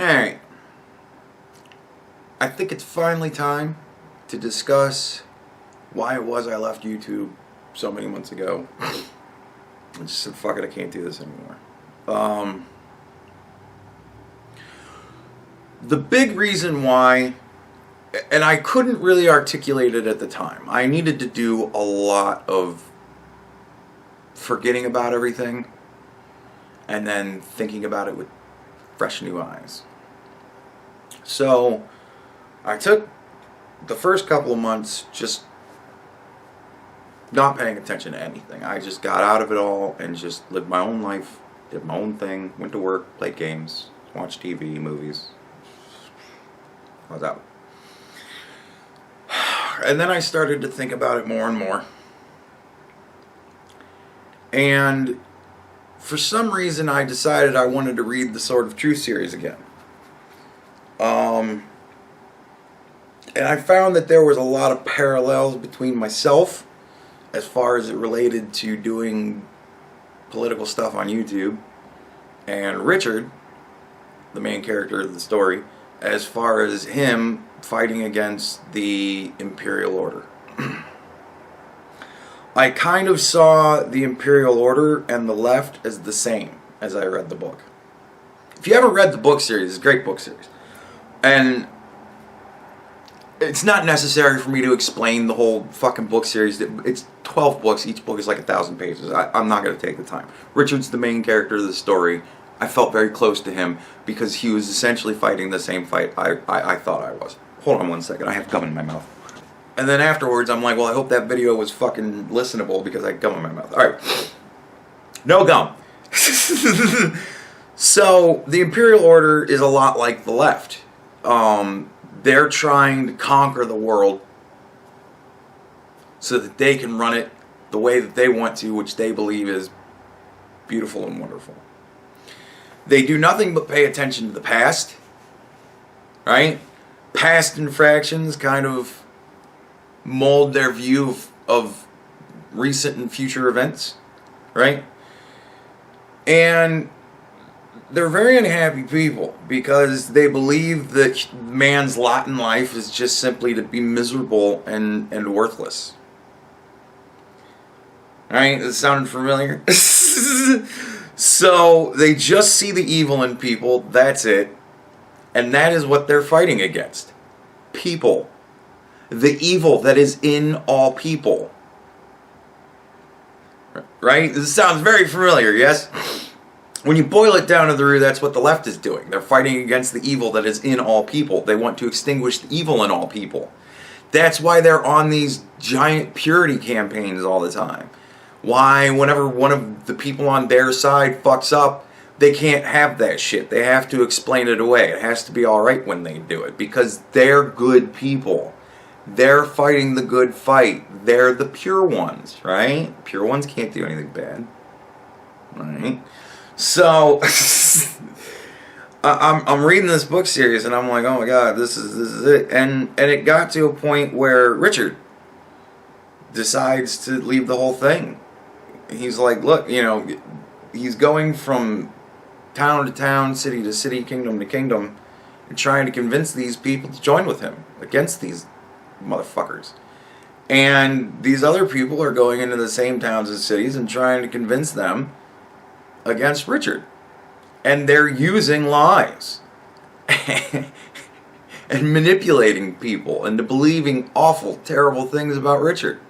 Alright. I think it's finally time to discuss why it was I left YouTube so many months ago. I just said, fuck it, I can't do this anymore. The big reason why, and I couldn't really articulate it at the time, I needed to do a lot of forgetting about everything and then thinking about it with fresh new eyes. So I took the first couple of months just not paying attention to anything. I just got out of it all and just lived my own life, did my own thing, went to work, played games, watched TV, movies. I was out. And then I started to think about it more and more. And for some reason I decided I wanted to read the Sword of Truth series again. And I found that there was a lot of parallels between myself as far as it related to doing political stuff on YouTube and Richard, the main character of the story, as far as him fighting against the Imperial Order. I kind of saw the Imperial Order and the left as the same as I read the book. If you haven't read the book series, it's a great book series. And it's not necessary for me to explain the whole fucking book series. It's 12 books. Each book is like 1,000 pages. I'm not going to take the time. Richard's the main character of the story. I felt very close to him because he was essentially fighting the same fight I thought I was. Hold on one second. I have gum in my mouth. And then afterwards, I'm like, well, I hope that video was fucking listenable because I had gum in my mouth. Alright. No gum. So, the Imperial Order is a lot like the left. They're trying to conquer the world so that they can run it the way that they want to, which they believe is beautiful and wonderful. They do nothing but pay attention to the past, right? Past infractions kind of mold their view of recent and future events, right? And they're very unhappy people because they believe that man's lot in life is just simply to be miserable and worthless. Alright, this sounded familiar? So, they just see the evil in people, that's it. And that is what they're fighting against. People. The evil that is in all people. Right? This sounds very familiar, yes? When you boil it down to the root, that's what the left is doing. They're fighting against the evil that is in all people. They want to extinguish the evil in all people. That's why they're on these giant purity campaigns all the time. Why, whenever one of the people on their side fucks up, they can't have that shit. They have to explain it away. It has to be alright when they do it. Because they're good people. They're fighting the good fight. They're the pure ones, right? Pure ones can't do anything bad. Right? So, I'm reading this book series and I'm like, oh my god, this is it. And it got to a point where Richard decides to leave the whole thing. He's like, look, you know, he's going from town to town, city to city, kingdom to kingdom, and trying to convince these people to join with him against these motherfuckers. And these other people are going into the same towns and cities and trying to convince them against Richard. And they're using lies and manipulating people into believing awful, terrible things about Richard.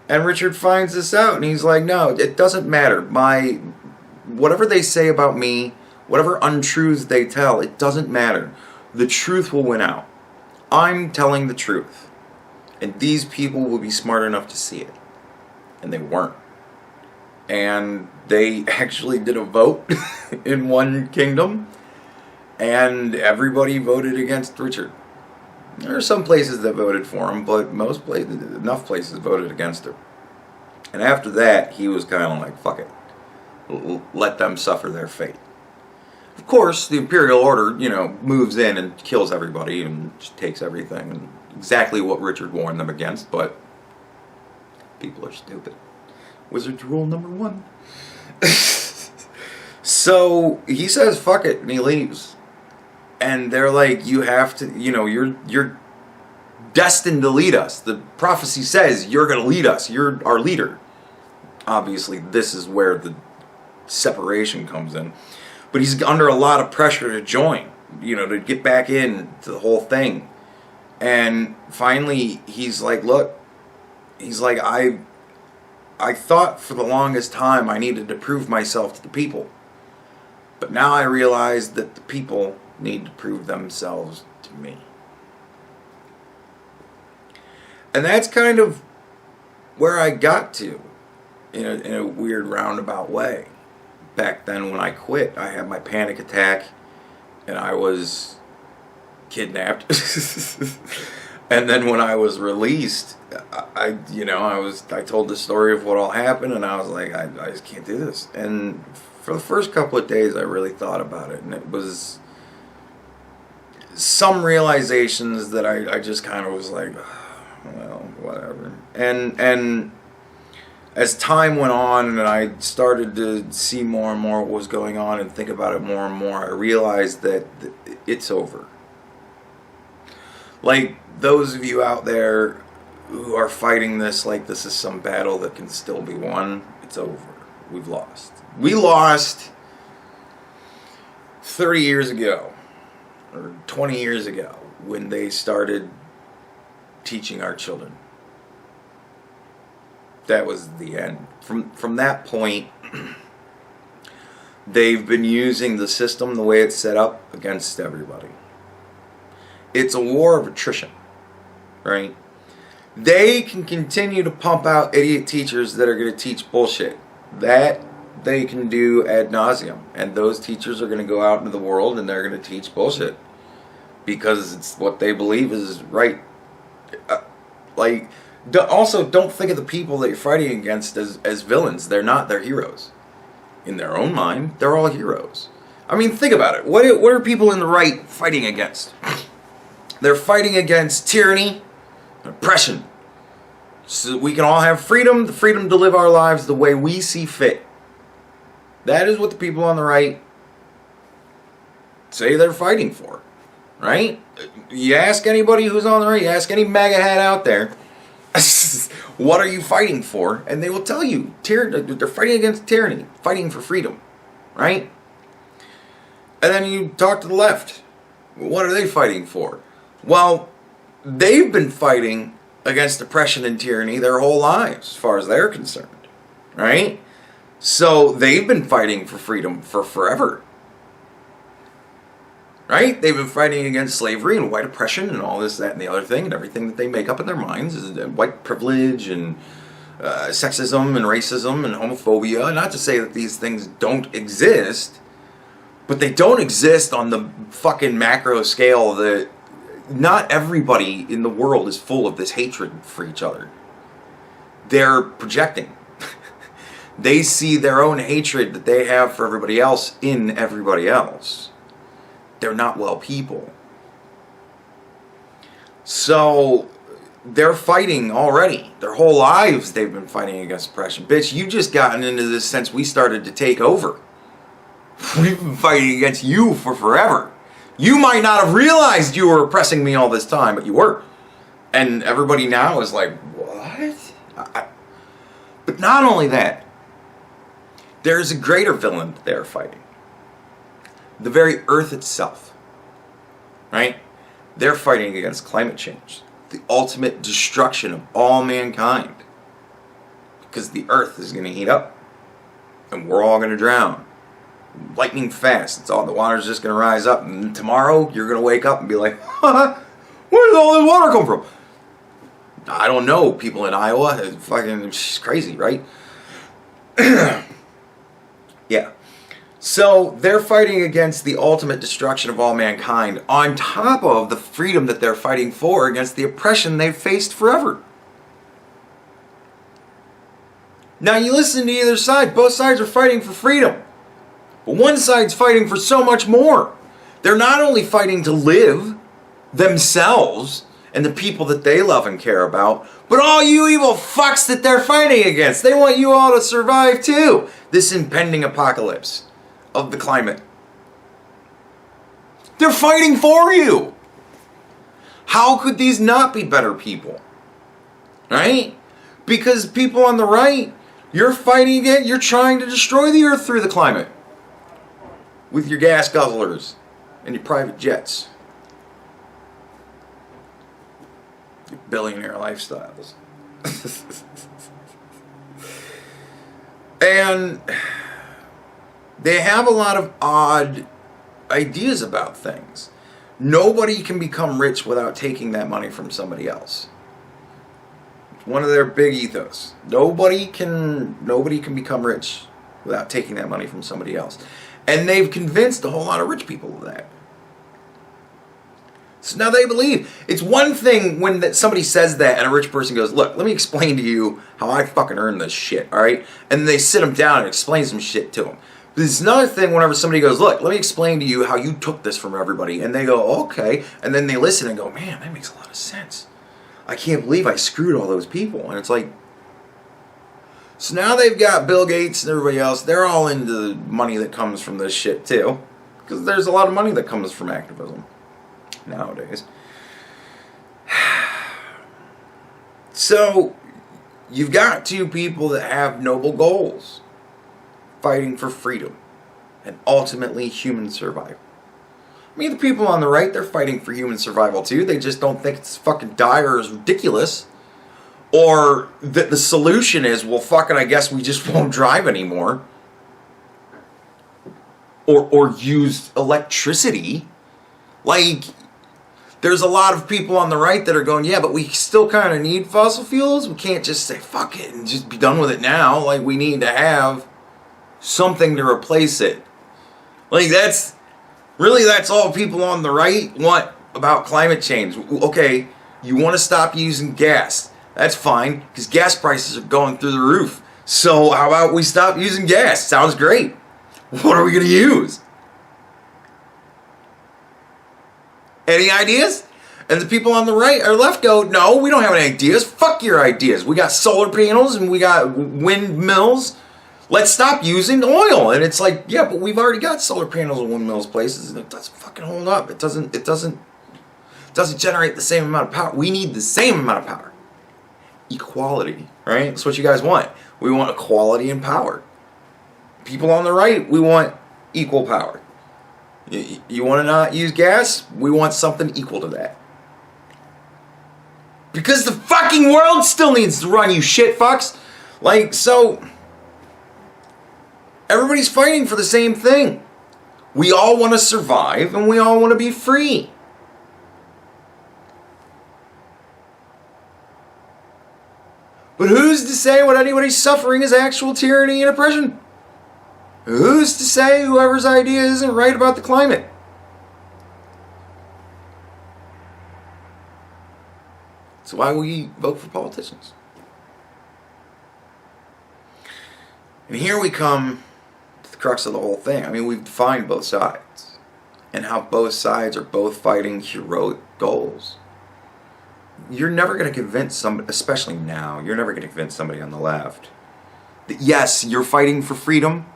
And Richard finds this out and he's like, no, it doesn't matter. Whatever they say about me, whatever untruths they tell, it doesn't matter. The truth will win out. I'm telling the truth. And these people will be smart enough to see it. And they weren't. And they actually did a vote in one kingdom, and everybody voted against Richard. There are some places that voted for him, but most places, enough places voted against him. And after that, he was kind of like, fuck it. Let them suffer their fate. Of course, the Imperial Order, you know, moves in and kills everybody and just takes everything. And exactly what Richard warned them against, but people are stupid. Wizard's rule number 1. So he says fuck it and he leaves. And they're like, you have to, you're destined to lead us. The prophecy says you're going to lead us. You're our leader. Obviously, this is where the separation comes in. But he's under a lot of pressure to join, to get back into the whole thing. And finally, he's like, look, he's like, I thought for the longest time I needed to prove myself to the people. But now I realize that the people need to prove themselves to me. And that's kind of where I got to in a weird roundabout way. Back then when I quit, I had my panic attack and I was kidnapped. And then when I was released, I told the story of what all happened, and I was like, I just can't do this. And for the first couple of days, I really thought about it, and it was some realizations that I just kind of was like, well, whatever. And as time went on and I started to see more and more what was going on and think about it more and more, I realized that it's over. Like, those of you out there who are fighting this like this is some battle that can still be won, it's over. We've lost. We lost 30 years ago, or 20 years ago, when they started teaching our children. That was the end. From that point, they've been using the system the way it's set up against everybody. It's a war of attrition, right? They can continue to pump out idiot teachers that are going to teach bullshit. That they can do ad nauseum. And those teachers are going to go out into the world and they're going to teach bullshit. Because it's what they believe is right. Also, don't think of the people that you're fighting against as villains. They're not. They're heroes. In their own mind, they're all heroes. I mean, think about it. What are people in the right fighting against? They're fighting against tyranny, oppression. So that we can all have freedom, the freedom to live our lives the way we see fit. That is what the people on the right say they're fighting for. Right? You ask anybody who's on the right, you ask any MAGA hat out there, what are you fighting for? And they will tell you, they're fighting against tyranny, fighting for freedom. Right? And then you talk to the left. What are they fighting for? Well, they've been fighting against oppression and tyranny their whole lives, as far as they're concerned. Right? So they've been fighting for freedom for forever. Right? They've been fighting against slavery and white oppression and all this, that, and the other thing, and everything that they make up in their minds is white privilege and sexism and racism and homophobia. Not to say that these things don't exist, but they don't exist on the fucking macro scale that not everybody in the world is full of this hatred for each other. They're projecting. They see their own hatred that they have for everybody else in everybody else. They're not well people. So they're fighting already. Their whole lives they've been fighting against oppression. Bitch, you just gotten into this since we started to take over. We've been fighting against you for forever. You might not have realized you were oppressing me all this time, but you were. And everybody now is like, what? But not only that, there's a greater villain that they're fighting. The very earth itself. Right? They're fighting against climate change. The ultimate destruction of all mankind. Because the earth is going to heat up. And we're all going to drown. Lightning fast. It's all, the water's just going to rise up. And tomorrow, you're going to wake up and be like, where did all this water come from? I don't know. People in Iowa, it's crazy, right? Yeah. So they're fighting against the ultimate destruction of all mankind on top of the freedom that they're fighting for against the oppression they've faced forever. Now you listen to either side. Both sides are fighting for freedom. But one side's fighting for so much more. They're not only fighting to live themselves and the people that they love and care about, but all you evil fucks that they're fighting against. They want you all to survive too. This impending apocalypse of the climate. They're fighting for you. How could these not be better people? Right? Because people on the right, you're fighting it, you're trying to destroy the earth through the climate. With your gas guzzlers and your private jets. Your billionaire lifestyles. And they have a lot of odd ideas about things. Nobody can become rich without taking that money from somebody else. It's one of their big ethos. Nobody can become rich without taking that money from somebody else. And they've convinced a whole lot of rich people of that. So now they believe. It's one thing when somebody says that and a rich person goes, look, let me explain to you how I fucking earned this shit, alright? And they sit them down and explain some shit to them. But it's another thing whenever somebody goes, look, let me explain to you how you took this from everybody. And they go, okay. And then they listen and go, man, that makes a lot of sense. I can't believe I screwed all those people. And it's like, so now they've got Bill Gates and everybody else. They're all into the money that comes from this shit too. Because there's a lot of money that comes from activism nowadays. So you've got two people that have noble goals, fighting for freedom and ultimately human survival. I mean, the people on the right, they're fighting for human survival too. They just don't think it's fucking dire or is ridiculous. Or that the solution is, well, fucking, I guess we just won't drive anymore. Or use electricity. Like, there's a lot of people on the right that are going, yeah, but we still kind of need fossil fuels. We can't just say, fuck it, and just be done with it now. Like, we need to have something to replace it. Like, that's all people on the right want about climate change. Okay, you want to stop using gas. That's fine, because gas prices are going through the roof. So how about we stop using gas? Sounds great. What are we going to use? Any ideas? And the people on the right or left go, no, we don't have any ideas. Fuck your ideas. We got solar panels and we got windmills. Let's stop using oil. And it's like, yeah, but we've already got solar panels and windmills places, and it doesn't fucking hold up. It doesn't generate the same amount of power. We need the same amount of power. Equality, right? That's what you guys want. We want equality and power. People on the right, we want equal power. You want to not use gas? We want something equal to that. Because the fucking world still needs to run, you shit fucks. Like, so everybody's fighting for the same thing. We all want to survive and we all want to be free. But who's to say what anybody's suffering is actual tyranny and oppression? Who's to say whoever's idea isn't right about the climate? That's why we vote for politicians. And here we come to the crux of the whole thing. I mean, we've defined both sides and how both sides are both fighting heroic goals. You're never going to convince somebody, especially now, you're never going to convince somebody on the left that yes, you're fighting for freedom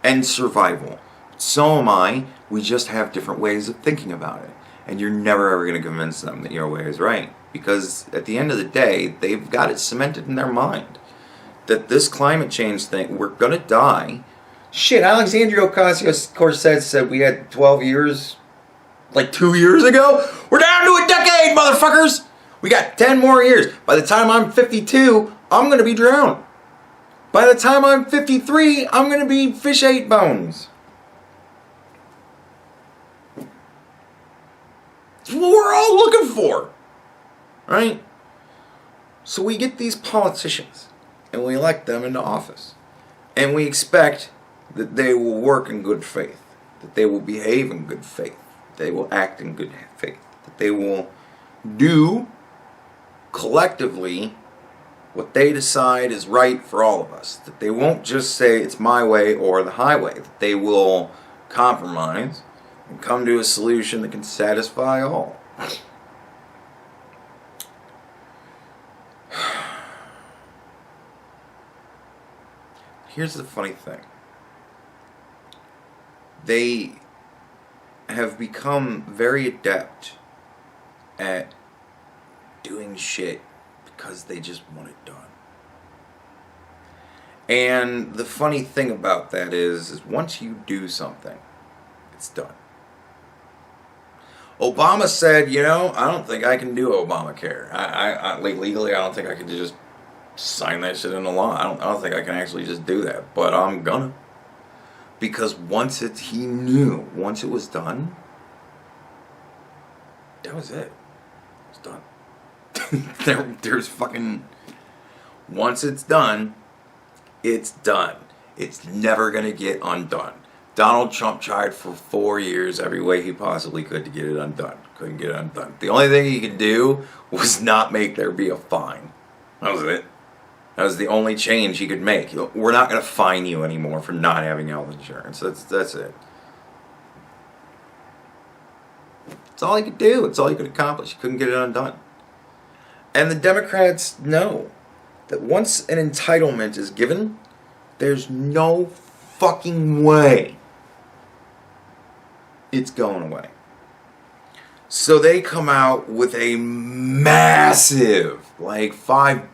and survival. So am I. We just have different ways of thinking about it. And you're never ever going to convince them that your way is right. Because at the end of the day, they've got it cemented in their mind that this climate change thing, we're going to die. Shit, Alexandria Ocasio-Cortez said we had 12 years, like 2 years ago. We're down to a decade, motherfuckers! We got 10 more years. By the time I'm 52, I'm going to be drowned. By the time I'm 53, I'm going to be fish ate bones. That's what we're all looking for. Right? So we get these politicians and we elect them into office. And we expect that they will work in good faith. That they will behave in good faith. They will act in good faith. That they will do collectively what they decide is right for all of us. That they won't just say it's my way or the highway. That they will compromise and come to a solution that can satisfy all. Here's the funny thing. have become very adept at doing shit because they just want it done. And the funny thing about that is once you do something, it's done. Obama said, you know, I don't think I can do Obamacare. Like legally, I don't think I can just sign that shit into law. I don't think I can actually just do that. But I'm gonna. Because once he knew, once it was done, that was it. It's done. There's fucking, once it's done, it's done. It's never gonna get undone. Donald Trump tried for 4 years every way he possibly could to get it undone. Couldn't get it undone. The only thing he could do was not make there be a fine. That was it. That was the only change he could make. We're not going to fine you anymore for not having health insurance. That's it. That's all he could do. That's all he could accomplish. He couldn't get it undone. And the Democrats know that once an entitlement is given, there's no fucking way it's going away. So they come out with a massive, like $5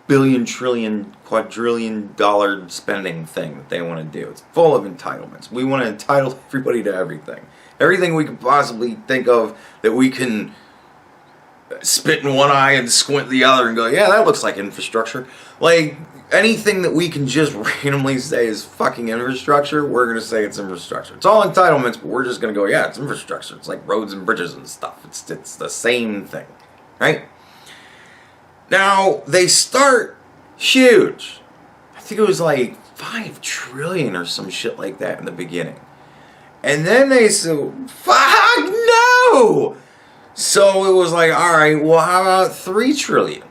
billion, trillion, quadrillion dollar spending thing that they want to do. It's full of entitlements. We want to entitle everybody to everything. Everything we could possibly think of that we can spit in one eye and squint the other and go, yeah, that looks like infrastructure. Like, anything that we can just randomly say is fucking infrastructure, we're going to say it's infrastructure. It's all entitlements, but we're just going to go, yeah, it's infrastructure. It's like roads and bridges and stuff. It's the same thing, right? Now, they start huge. I think it was like 5 trillion or some shit like that in the beginning. And then they said, fuck no! So it was like, alright, well, how about 3 trillion?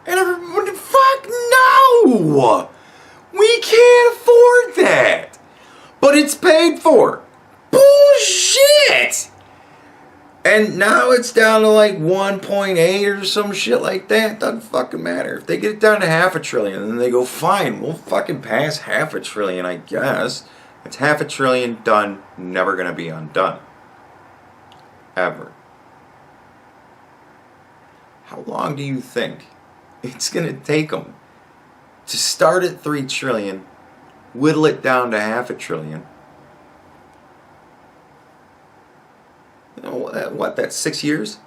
And everybody, fuck no! We can't afford that! But it's paid for. Bullshit! And now it's down to like 1.8 or some shit like that. Doesn't fucking matter. If they get it down to $500 billion, then they go, fine, we'll fucking pass $500 billion, I guess. It's $500 billion done, never gonna be undone. Ever. How long do you think it's gonna take them to start at 3 trillion, whittle it down to $500 billion? You know, what, that's 6 years?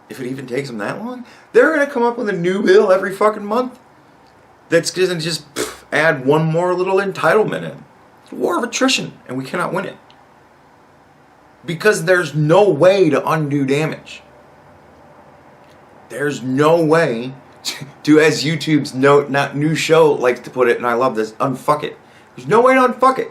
If it even takes them that long? They're going to come up with a new bill every fucking month that's going to just add one more little entitlement in. It's a war of attrition, and we cannot win it. Because there's no way to undo damage. There's no way to, as YouTube's new show likes to put it, and I love this, unfuck it. There's no way to unfuck it.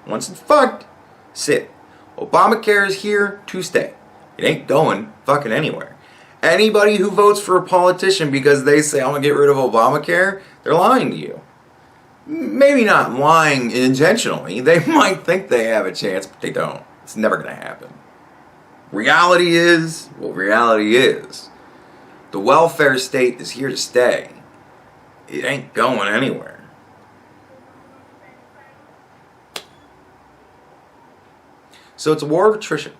Once it's fucked, sit. Obamacare is here to stay. It ain't going fucking anywhere. Anybody who votes for a politician because they say, I'm going to get rid of Obamacare, they're lying to you. Maybe not lying intentionally. They might think they have a chance, but they don't. It's never going to happen. Reality is what reality is. The welfare state is here to stay. It ain't going anywhere. So it's a war of attrition.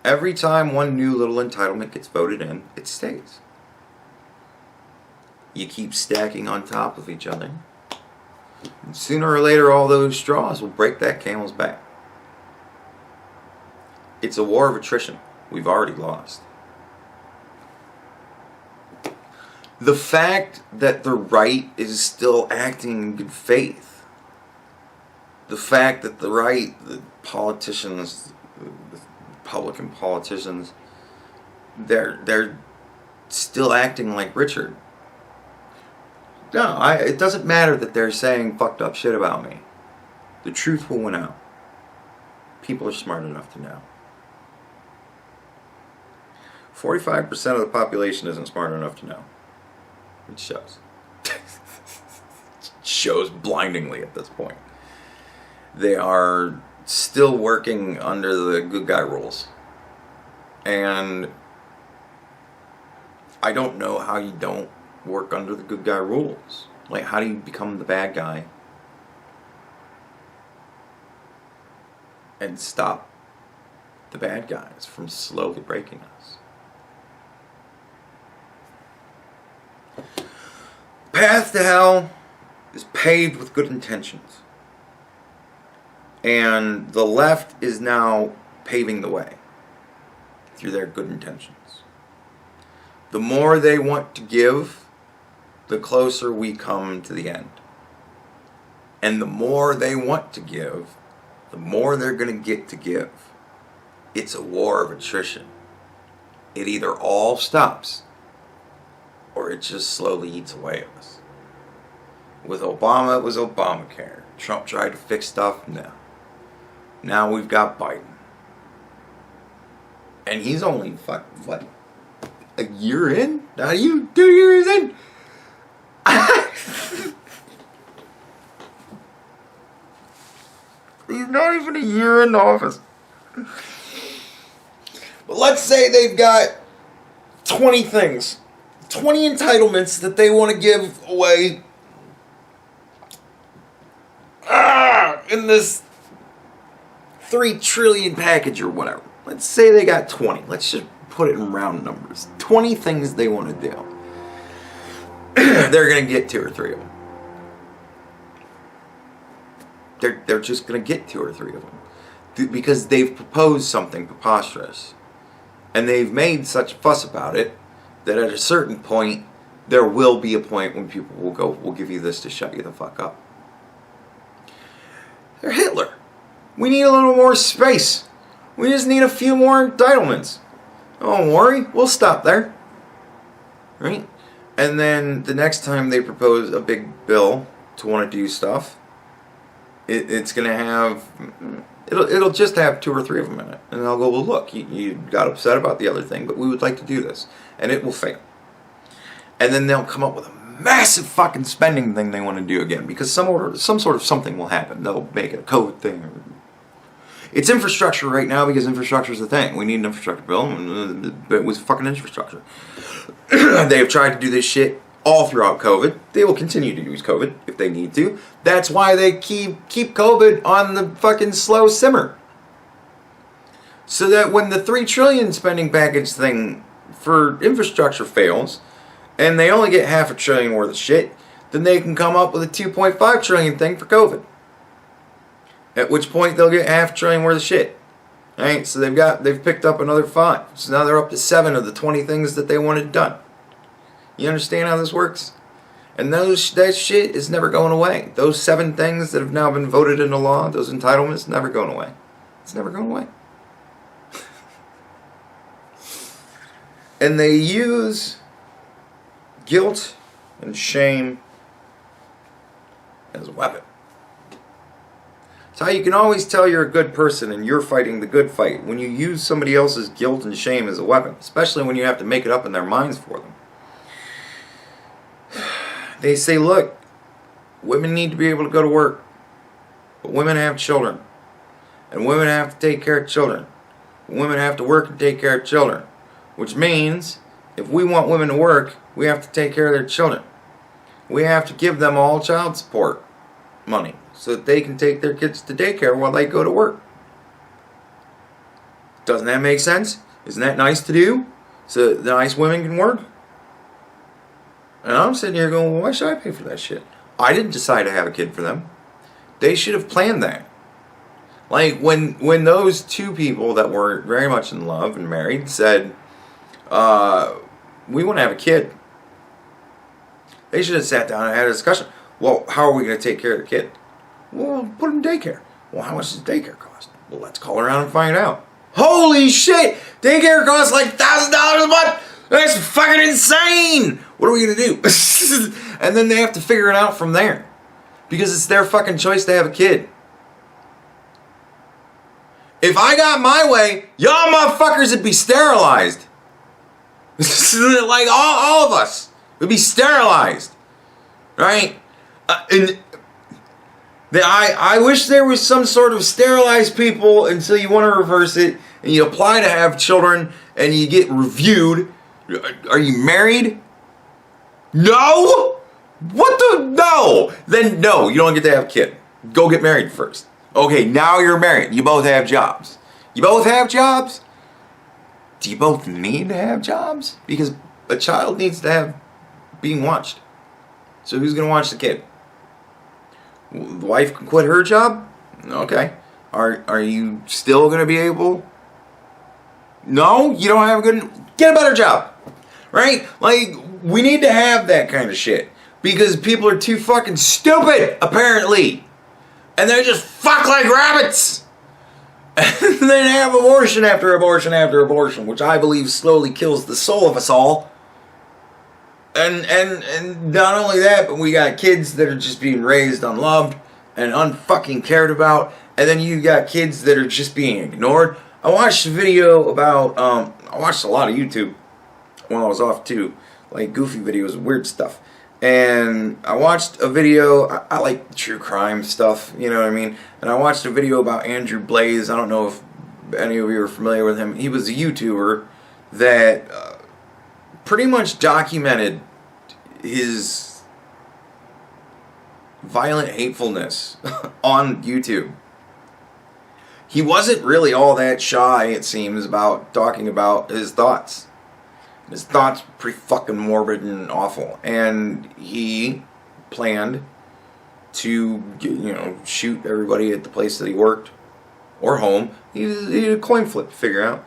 Every time one new little entitlement gets voted in, it stays. You keep stacking on top of each other. And sooner or later, all those straws will break that camel's back. It's a war of attrition. We've already lost. The fact that the right is still acting in good faith, the fact that the right, the politicians, the Republican politicians, they're still acting like Richard. No, it doesn't matter that they're saying fucked up shit about me. The truth will win out. People are smart enough to know. 45% of the population isn't smart enough to know. It shows. It shows blindingly at this point. They are still working under the good guy rules. And I don't know how you don't work under the good guy rules. Like, how do you become the bad guy and stop the bad guys from slowly breaking us. The path to hell is paved with good intentions. And the left is now paving the way through their good intentions. The more they want to give, the closer we come to the end. And the more they want to give, the more they're going to get to give. It's a war of attrition. It either all stops or it just slowly eats away at us. With Obama, it was Obamacare. Trump tried to fix stuff. No. Now we've got Biden. And he's only, what, a year in? Not even 2 years in? He's not even a year in office. But let's say they've got 20 things. 20 entitlements that they want to give away in this 3 trillion package or whatever. Let's say they got 20. Let's just put it in round numbers. 20 things they want to do. They're going to get 2 or 3 of them. They're just going to get 2 or 3 of them. Because they've proposed something preposterous. And they've made such fuss about it that at a certain point, there will be a point when people will go, we'll give you this to shut you the fuck up. They're Hitler. We need a little more space. We just need a few more entitlements. Don't worry, we'll stop there. Right? And then the next time they propose a big bill to want to do stuff, it's going to have, it'll just have 2 or 3 of them in it. And they'll go, well, look, you got upset about the other thing, but we would like to do this. And it will fail. And then they'll come up with a massive fucking spending thing they want to do again, because some sort of something will happen. They'll make it a code thing. It's infrastructure right now because infrastructure is the thing. We need an infrastructure bill, but it was fucking infrastructure. They have tried to do this shit all throughout COVID. They will continue to use COVID if they need to. That's why they keep COVID on the fucking slow simmer. So that when the 3 trillion spending package thing for infrastructure fails, and they only get $500 billion worth of shit, then they can come up with a 2.5 trillion thing for COVID. At which point they'll get $500 billion worth of shit. Right? So they've picked up another 5. So now they're up to 7 of the 20 things that they wanted done. You understand how this works? And that shit is never going away. Those 7 things that have now been voted into law, those entitlements, never going away. It's never going away. And they use guilt and shame as a weapon. It's how you can always tell you're a good person and you're fighting the good fight, when you use somebody else's guilt and shame as a weapon, especially when you have to make it up in their minds for them. They say, look, women need to be able to go to work, but women have children, and women have to take care of children. Women have to work and take care of children, which means if we want women to work, we have to take care of their children. We have to give them all child support money so that they can take their kids to daycare while they go to work. Doesn't that make sense? Isn't that nice to do? So the nice women can work? And I'm sitting here going, well, why should I pay for that shit? I didn't decide to have a kid for them. They should have planned that. Like when those 2 people that were very much in love and married said, we want to have a kid, they should have sat down and had a discussion. Well, how are we going to take care of the kid? Well, put him in daycare. Well, how much does daycare cost? Well, let's call around and find out. Holy shit! Daycare costs like $1,000 a month! That's fucking insane! What are we going to do? And then they have to figure it out from there. Because it's their fucking choice to have a kid. If I got my way, y'all motherfuckers would be sterilized. Like all of us would be sterilized. Right? I wish there was some sort of sterilized people until you want to reverse it and you apply to have children and you get reviewed. Are you married? No? What the? No! Then no, you don't get to have a kid. Go get married first. Okay, now you're married. You both have jobs. You both have jobs? Do you both need to have jobs? Because a child needs to have being watched. So who's going to watch the kid? The wife can quit her job? Okay. Are you still going to be able? No, you don't have a good... Get a better job. Right? Like, we need to have that kind of shit. Because people are too fucking stupid, apparently. And they just fuck like rabbits. And then have abortion after abortion after abortion, which I believe slowly kills the soul of us all. And not only that, but we got kids that are just being raised unloved and unfucking cared about. And then you got kids that are just being ignored. I watched a video about, I watched a lot of YouTube when I was off too. Like goofy videos, weird stuff. And I watched a video, I like true crime stuff, you know what I mean? And I watched a video about Andrew Blaze. I don't know if any of you are familiar with him. He was a YouTuber that pretty much documented his violent hatefulness on YouTube. He wasn't really all that shy, it seems, about talking about his thoughts. His thoughts were pretty fucking morbid and awful. And he planned to, shoot everybody at the place that he worked or home. He did a coin flip to figure out.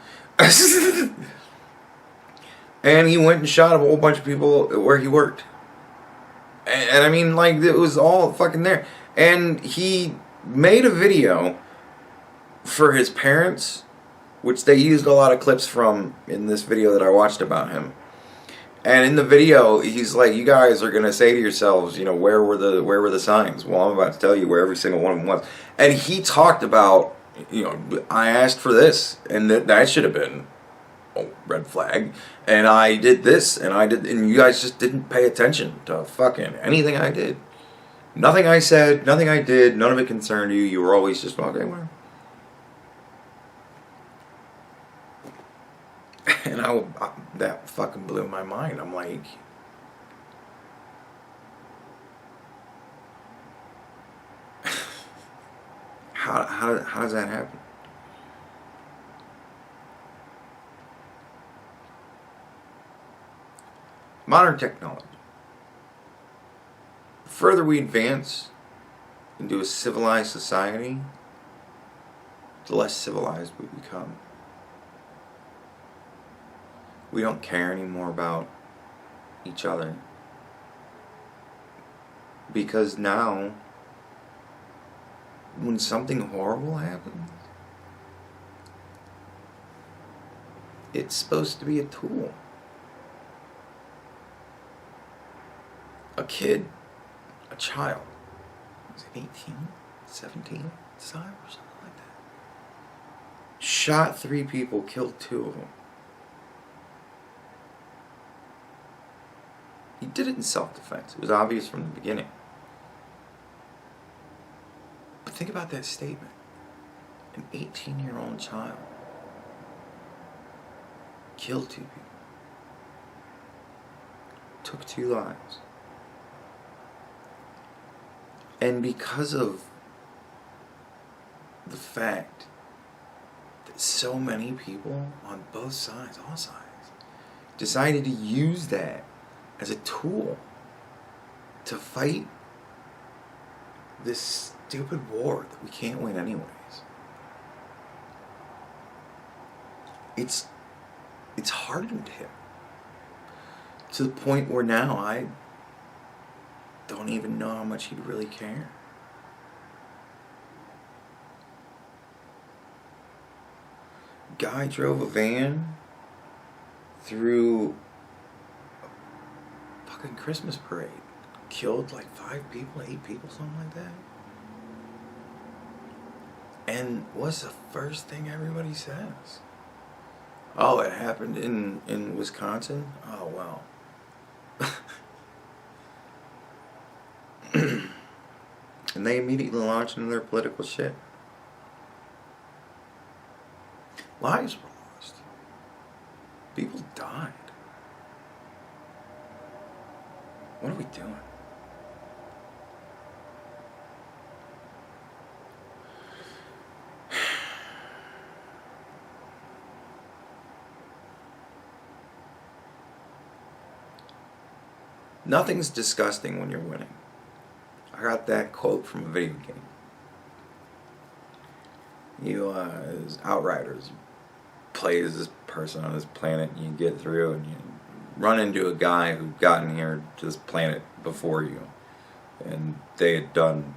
And he went and shot a whole bunch of people where he worked. And I mean, like, it was all fucking there. And he made a video for his parents, which they used a lot of clips from in this video that I watched about him. And in the video, he's like, you guys are going to say to yourselves, where were the signs? Well, I'm about to tell you where every single one of them was. And he talked about, I asked for this, and that should have been a red flag. And I did this, and you guys just didn't pay attention to fucking anything I did. Nothing I said, nothing I did, none of it concerned you. You were always just, okay, well. And that fucking blew my mind. I'm like, how does that happen? Modern technology. The further we advance into a civilized society, the less civilized we become. We don't care anymore about each other. Because now, when something horrible happens, it's supposed to be a tool. A kid, a child, was it 18, 17 at the time or something like that? Shot 3 people, killed 2 of them. He did it in self-defense. It was obvious from the beginning. But think about that statement. An 18-year-old child killed 2 people. Took 2 lives. And because of the fact that so many people on both sides, all sides, decided to use that as a tool to fight this stupid war that we can't win anyways. It's hardened him to the point where now I don't even know how much he'd really care. Guy drove a van through fucking Christmas parade. Killed like 5 people, 8 people, something like that. And what's the first thing everybody says? Oh, it happened in Wisconsin? Oh, well. And they immediately launched into their political shit. Lives were lost. People died. What are we doing? Nothing's disgusting when you're winning. I got that quote from a video game. You, Outriders, play as this person on this planet, and you get through, and you run into a guy who'd gotten here to this planet before you, and they had done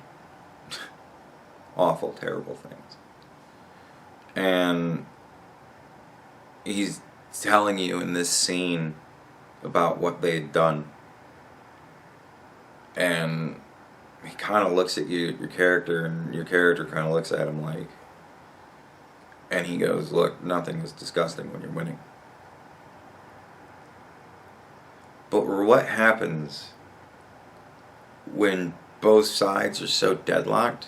awful, terrible things. And he's telling you in this scene about what they had done. And he kind of looks at you, your character, and your character kind of looks at him like, and he goes, look, nothing is disgusting when you're winning. But what happens when both sides are so deadlocked?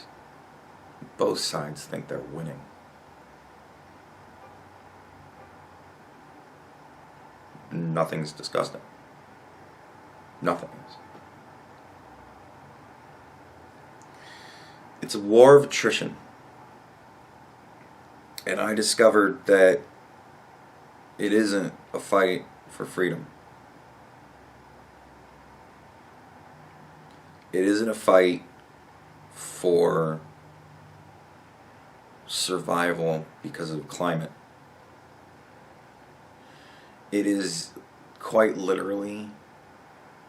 Both sides think they're winning. Nothing's disgusting. Nothing is. It's a war of attrition. And I discovered that it isn't a fight for freedom. It isn't a fight for survival because of climate. It is quite literally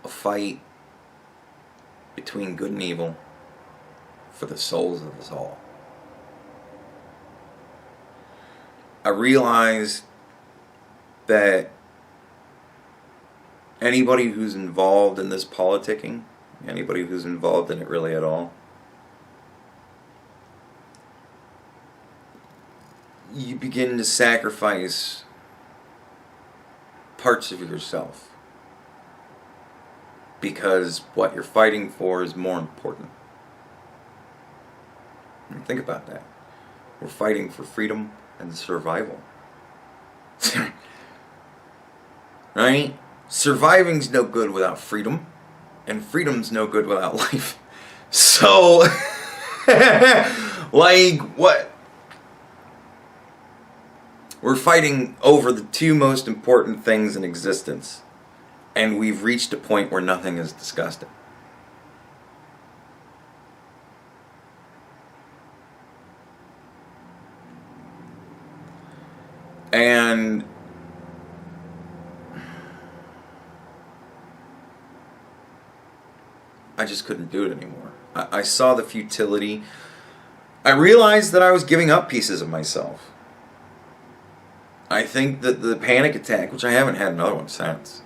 a fight between good and evil for the souls of us all. I realize that anybody who's involved in this politicking, anybody who's involved in it really at all, you begin to sacrifice parts of yourself because what you're fighting for is more important. And think about that. We're fighting for freedom and survival. Right? Surviving's no good without freedom, and freedom's no good without life. So, like, what? We're fighting over the two most important things in existence, and we've reached a point where nothing is disgusting. And I just couldn't do it anymore. I saw the futility. I realized that I was giving up pieces of myself. I think that the panic attack, which I haven't had another one since,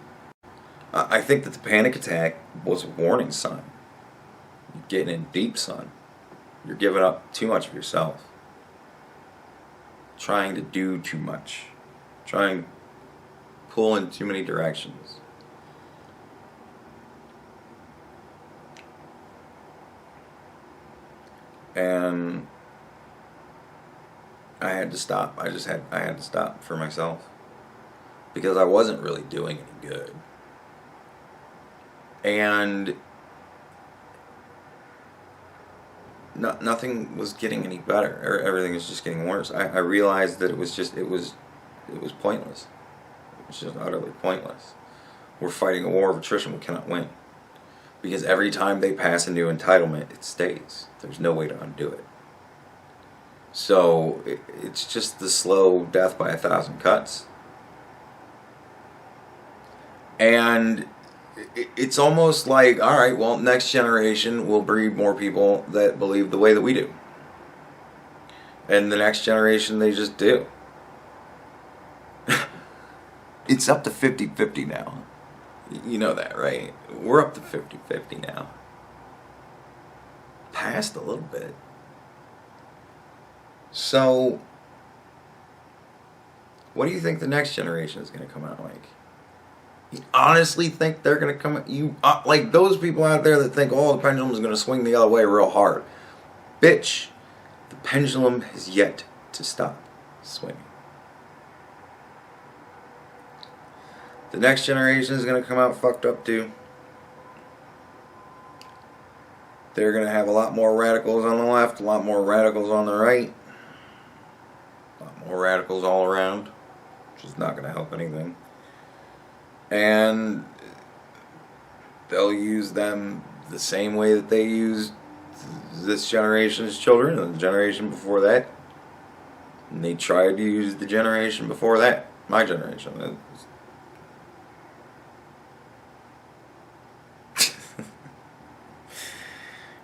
I think that the panic attack was a warning sign. You're getting in deep, son. You're giving up too much of yourself. Trying to do too much. Trying to pull in too many directions. And I had to stop. I had to stop for myself. Because I wasn't really doing any good. And nothing was getting any better. Everything was just getting worse. I realized that it was pointless. It was just utterly pointless. We're fighting a war of attrition we cannot win. Because every time they pass a new entitlement, it stays. There's no way to undo it. So it's just the slow death by 1,000 cuts. And it's almost like, all right, well, next generation will breed more people that believe the way that we do. And the next generation, they just do. It's up to 50-50 now. You know that, right? We're up to 50-50 now. Past a little bit. So, what do you think the next generation is going to come out like? You honestly think they're going to come out, like those people out there that think, oh, the pendulum is going to swing the other way real hard. Bitch, the pendulum has yet to stop swinging. The next generation is going to come out fucked up too. They're going to have a lot more radicals on the left, a lot more radicals on the right. A lot more radicals all around, which is not going to help anything. And they'll use them the same way that they used this generation's children and the generation before that. And they tried to use the generation before that, my generation.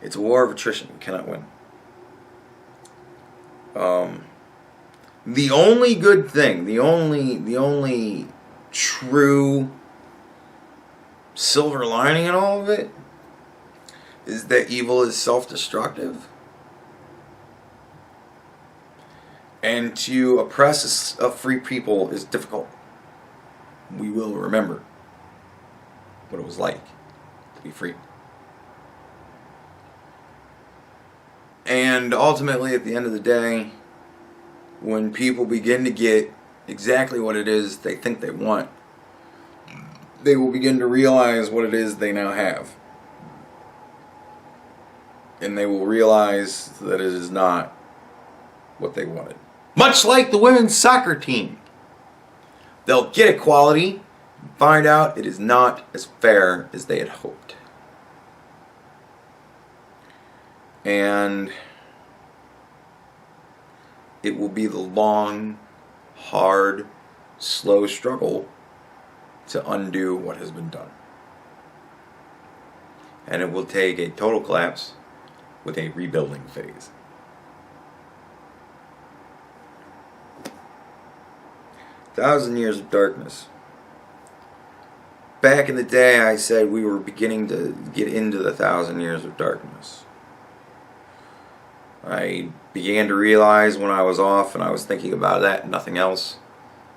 It's a war of attrition. You cannot win. The only good thing, the only true silver lining in all of it is that evil is self-destructive. And to oppress a free people is difficult. We will remember what it was like to be free. And ultimately, at the end of the day, when people begin to get exactly what it is they think they want, they will begin to realize what it is they now have. And they will realize that it is not what they wanted. Much like the women's soccer team. They'll get equality and find out it is not as fair as they had hoped. And it will be the long, hard, slow struggle to undo what has been done. And it will take a total collapse with a rebuilding phase. Thousand years of darkness. Back in the day, I said we were beginning to get into the 1,000 years of darkness. I began to realize when I was off and I was thinking about that and nothing else,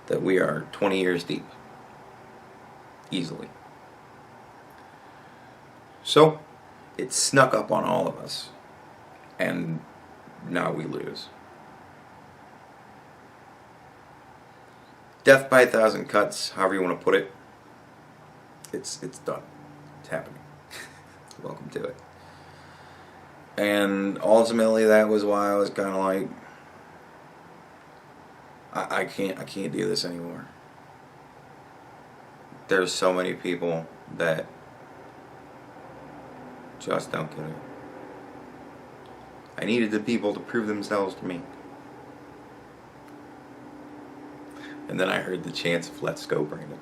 that we are 20 years deep. Easily. So, it snuck up on all of us. And now we lose. Death by 1,000 cuts, however you want to put it. It's done. It's happening. Welcome to it. And ultimately, that was why I was kind of like, I can't do this anymore. There's so many people that just don't get it. I needed the people to prove themselves to me. And then I heard the chants of "Let's go, Brandon."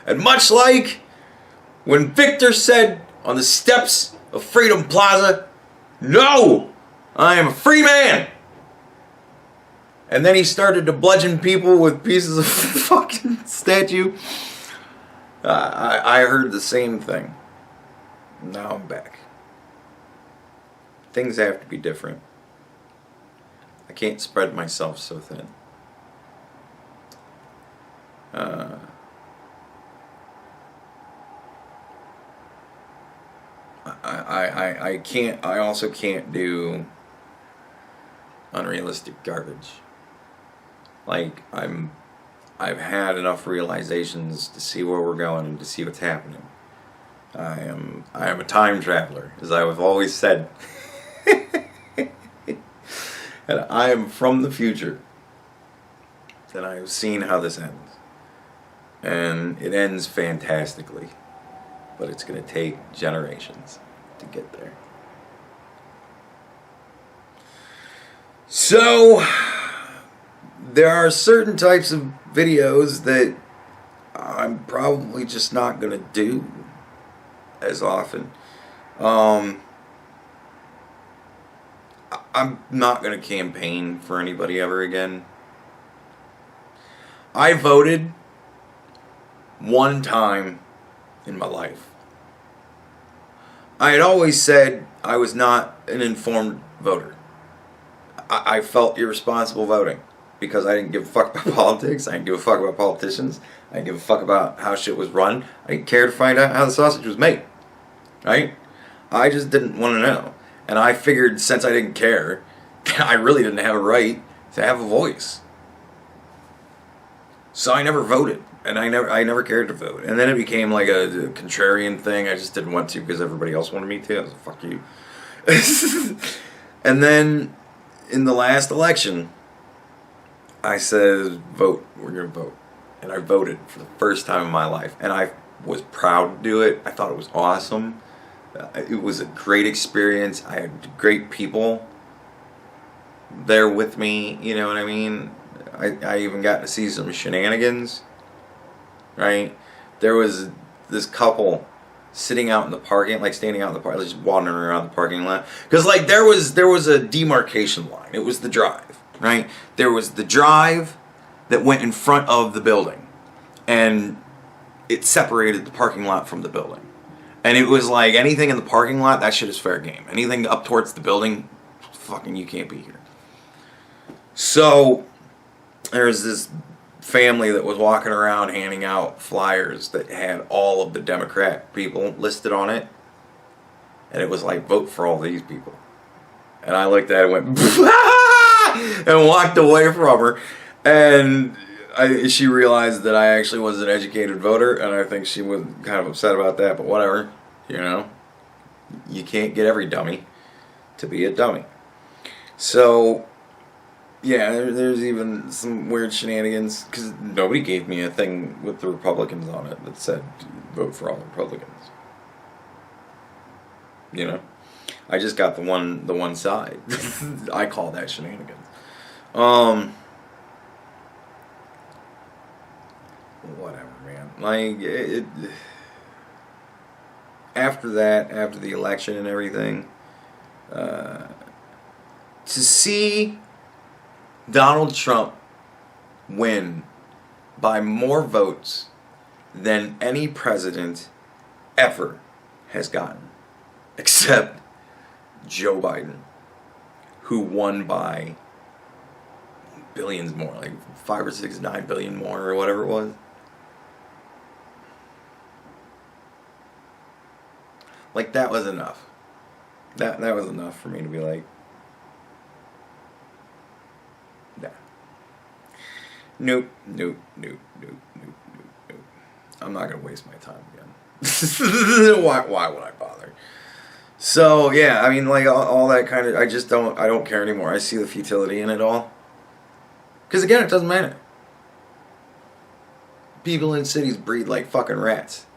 And much like when Victor said on the steps of Freedom Plaza, "No, I am a free man." And then he started to bludgeon people with pieces of fucking statue. I heard the same thing. Now I'm back. Things have to be different. I can't spread myself so thin. I can't. I also can't do unrealistic garbage. Like I've had enough realizations to see where we're going and to see what's happening. I am a time traveler, as I have always said. And I am from the future. And I have seen how this ends. And it ends fantastically. But it's going to take generations to get there. So, there are certain types of videos that I'm probably just not going to do as often. I'm not going to campaign for anybody ever again. I voted one time in my life. I had always said I was not an informed voter. I felt irresponsible voting because I didn't give a fuck about politics. I didn't give a fuck about politicians. I didn't give a fuck about how shit was run. I didn't care to find out how the sausage was made. Right? I just didn't want to know. And I figured since I didn't care, I really didn't have a right to have a voice. So I never voted. And I never cared to vote. And then it became like a contrarian thing. I just didn't want to because everybody else wanted me to. I was like, fuck you. And then in the last election, I said, vote. We're going to vote. And I voted for the first time in my life. And I was proud to do it. I thought it was awesome. It was a great experience. I had great people there with me. You know what I mean? I even got to see some shenanigans. Right? There was this couple sitting out in the parking, like standing out in the parking, just wandering around the parking lot. Because like there was a demarcation line. It was the drive, right? There was the drive that went in front of the building, and it separated the parking lot from the building. And it was like anything in the parking lot, that shit is fair game. Anything up towards the building, fucking you can't be here. So there's this family that was walking around handing out flyers that had all of the Democrat people listed on it, and it was like, vote for all these people. And I looked at it and went and walked away from her, and she realized that I actually was an educated voter, and I think she was kind of upset about that, but whatever, you know, you can't get every dummy to be a dummy. So yeah, there's even some weird shenanigans, because nobody gave me a thing with the Republicans on it that said vote for all the Republicans. You know, I just got the one side. I call that shenanigans. Whatever, man. Like after that, after the election and everything, to see Donald Trump win by more votes than any president ever has gotten, except Joe Biden, who won by billions more, like 5 or 6, 9 billion more, or whatever it was. Like, that was enough. That was enough for me to be like, nah. Nope. I'm not gonna waste my time again. Why would I bother? So yeah, I mean, like all that kind of, I don't care anymore. I see the futility in it all. Because again, it doesn't matter. People in cities breed like fucking rats.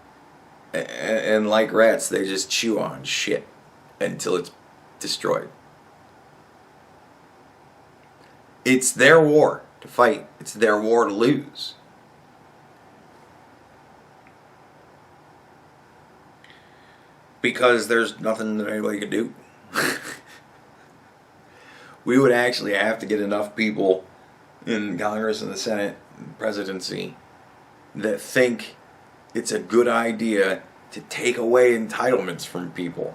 And like rats, they just chew on shit until it's destroyed. It's their war to fight. It's their war to lose. Because there's nothing that anybody can do. We would actually have to get enough people in Congress and the Senate and presidency that think it's a good idea to take away entitlements from people.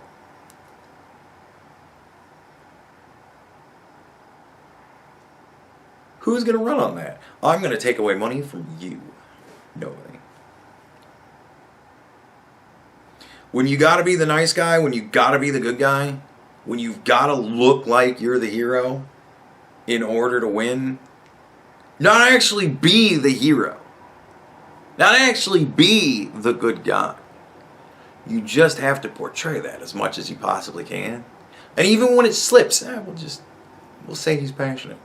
Who's going to run on that? I'm going to take away money from you. Nobody. When you got to be the nice guy, when you got to be the good guy, when you've got to look like you're the hero in order to win, not actually be the hero, not actually be the good guy. You just have to portray that as much as you possibly can. And even when it slips, we'll say he's passionate.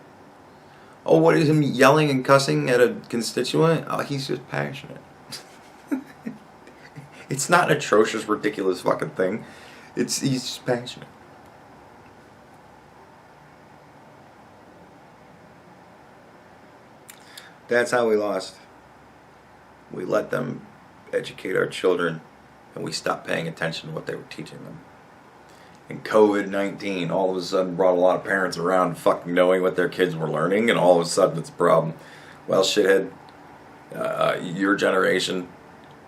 Oh, what is him yelling and cussing at a constituent? Oh, he's just passionate. It's not an atrocious, ridiculous fucking thing. He's just passionate. That's how we lost. We let them educate our children, and we stopped paying attention to what they were teaching them. And COVID-19 all of a sudden brought a lot of parents around fucking knowing what their kids were learning, and all of a sudden it's a problem. Well, shithead, your generation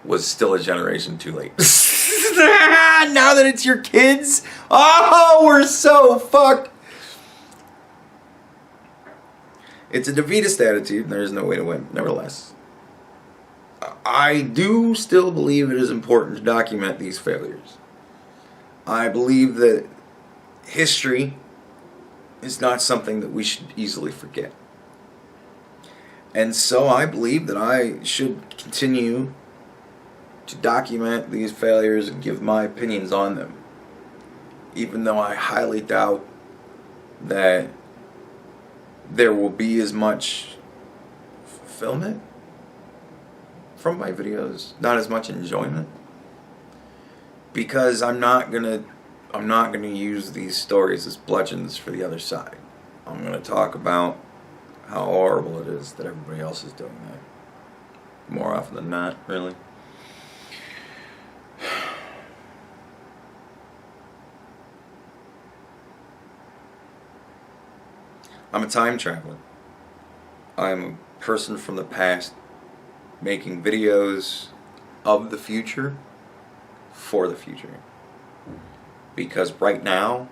was still a generation too late. Now that it's your kids, oh, we're so fucked. It's a defeatist attitude, and there's no way to win, nevertheless. I do still believe it is important to document these failures. I believe that history is not something that we should easily forget. And so I believe that I should continue to document these failures and give my opinions on them. Even though I highly doubt that there will be as much fulfillment from my videos, not as much enjoyment, because I'm not gonna use these stories as bludgeons for the other side. I'm gonna talk about how horrible it is that everybody else is doing that. More often than not, really. I'm a time traveler. I'm a person from the past making videos of the future for the future. Because right now,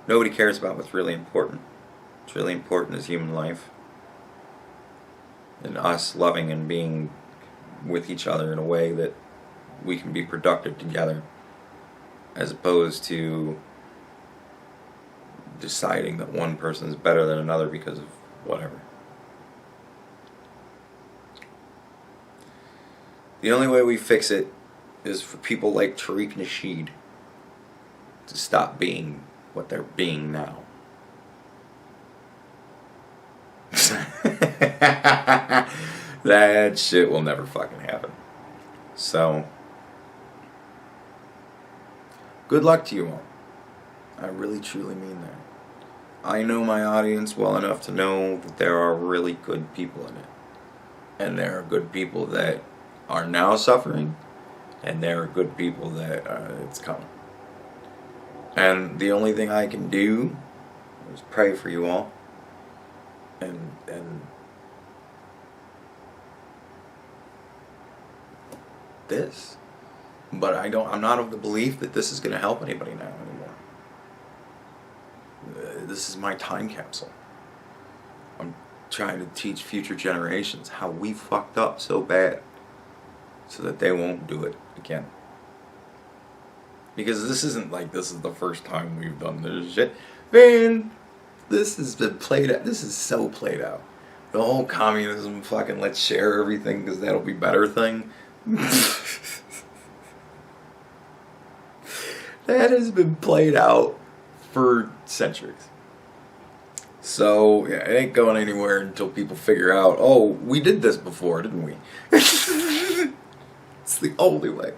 nobody cares about what's really important. What's really important is human life. And us loving and being with each other in a way that we can be productive together. As opposed to deciding that one person is better than another because of whatever. The only way we fix it is for people like Tariq Nasheed to stop being what they're being now. That shit will never fucking happen. So, good luck to you all. I really truly mean that. I know my audience well enough to know that there are really good people in it. And there are good people that are now suffering, and there are good people that it's coming. And the only thing I can do is pray for you all, and this. But I'm not of the belief that this is going to help anybody now anymore. This is my time capsule. I'm trying to teach future generations how we fucked up so bad so that they won't do it again. Because this isn't like this is the first time we've done this shit. Man, this has been played out. This is so played out. The whole communism fucking let's share everything because that'll be better thing. That has been played out for centuries. So, yeah, it ain't going anywhere until people figure out, oh, we did this before, didn't we? It's the only way.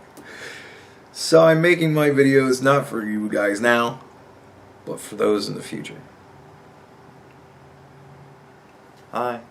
So I'm making my videos not for you guys now, but for those in the future. Hi.